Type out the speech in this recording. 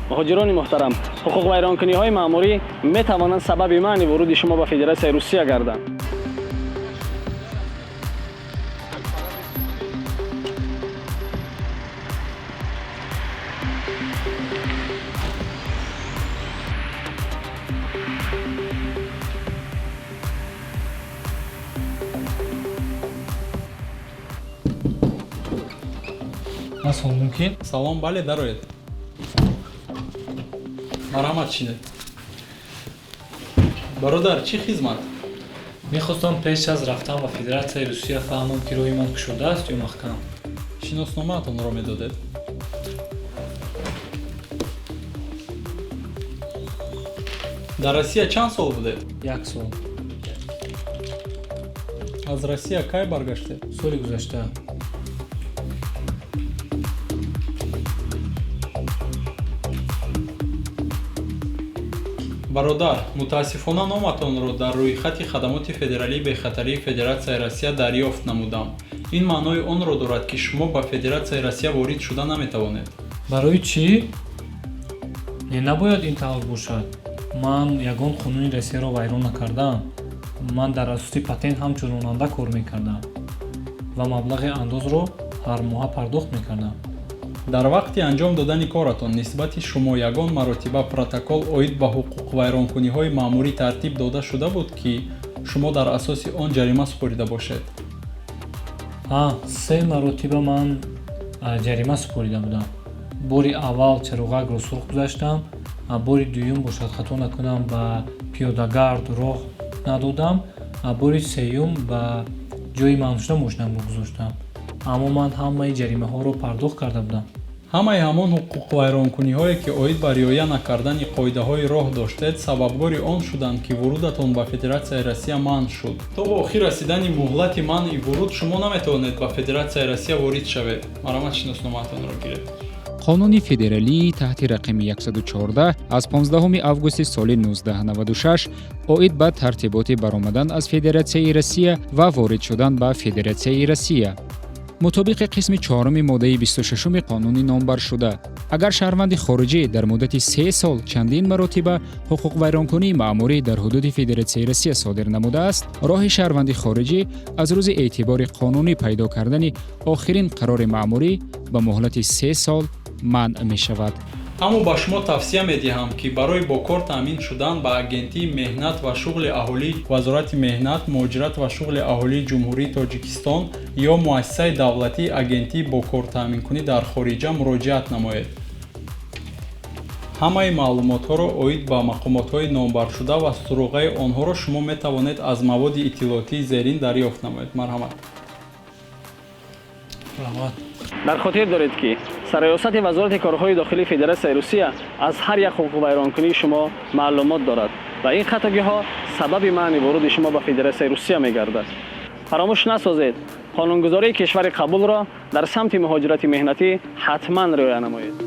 مهاجران محترم، حقوق ویرانکنی‌های مأموری می‌توانند سبب منع ورود شما به فدراسیون روسیه گردند. Nasıl mümkün? Salom, bale, daroyed. Marhamat чинед. Бародар, чӣ хизмат? Мехостам пеш аз рафтан ба Федератсияи Русия фаҳмам, ки роҳи ман кушода аст ё маҳкам. Шиносномаатонро медодед? Дар Россия чанд сол будед? 1 сол. Аз Россия кай баргаштед? Соли гузашта. Бародар, мутаассифона номатонро дар рӯйхати хадамоти федералии бехатарии Федератсияи Россия дарёфт намудам. Ин маънои онро дорад, ки шумо ба Федератсияи Россия ворид шуда наметавонед. Барои чӣ? Не набояд ин тавр бошад. Ман ягон қонуни Россияро вайрон накардам. Ман дар асоси патент ҳамчун ронанда кор мекардам ва маблағи андозро ҳар моҳа пардохт мекардам. Дар вақти анҷом додани коратон нисбати шумо ягон маротиба протокол оид ба ҳуқуқвайронкуниҳои маъмурӣ тартиб дода шуда буд, ки шумо дар асоси он ҷарима супорида бошед? 3 маротиба ман ҷарима супорида будам. Бори аввал чароғакро сурух гузаштам, бори дуюм бошад хато накунам ба пиёдагард роҳ надодам, бори сеюм ба ҷои маънушуда мошинамро гузоштам. Аммо ман ҳамаи ҷаримаҳоро пардохт карда будам. Ҳамаи ҳамон ҳуқуқвайронкуниҳое, ки оид ба риоя накардани қоидаҳои роҳ доштед, сабабгори он шуданд, ки вурудатон ба Федератсияи Россия манъ шуд. То ба охир расидани муҳлати манъи вуруд шумо наметавонед ба Федератсияи Россия ворид шавед. Марамат шиносномаатонро гиред. қонуни федералии таҳти рақами 114 аз 15 августи соли 1996 оид ба тартиботи баромадан аз Федератсияи Россия ва ворид шудан ба Федератсияи Россия. мутобиқи қисми 4 моддаи 26 қонуни номбар шуда, агар шаҳрванди хориҷӣ дар муддати 3 сол чандин маротиба ҳуқуқвайронкунии маъмурӣ дар ҳудуди Федератсияи Россия содир намудааст, роҳи шаҳрванди хориҷӣ аз рӯзи эътибори қонунӣ пайдо кардани охирин қарори маъмурӣ ба муҳлати 3 сол манъ мешавад. аммо ба шумо тавсия медиҳам, ки барои бо кор таъмин шудан ба агентии меҳнат ва шуғли аҳолӣ вазорати меҳнат, муҳоҷират ва шуғли аҳолии ҷумҳурии Тоҷикистон ё муассисаи давлатии агентии бо кор таъминкунӣ дар хориҷа муроҷиат намоед. ҳамаи маълумотҳоро оид ба мақомотҳои номбаршуда ва суруғаи онҳоро шумо метавонед аз маводи иттилоотии зерин дарёфт намоед. Марҳамат. дар хотир доред, ки сароясати вазорати корҳои дохилии Федератсияи Русия аз ҳар як ҳуқуқвайронкунии шумо маълумот дорад ва ин хатогиҳо сабаби манъи вуруди шумо ба Федератсияи Русия мегардад. фаромӯш насозед, қонунгузории кишвари қабулро дар самти муҳоҷирати меҳнатӣ ҳатман риоя намоед.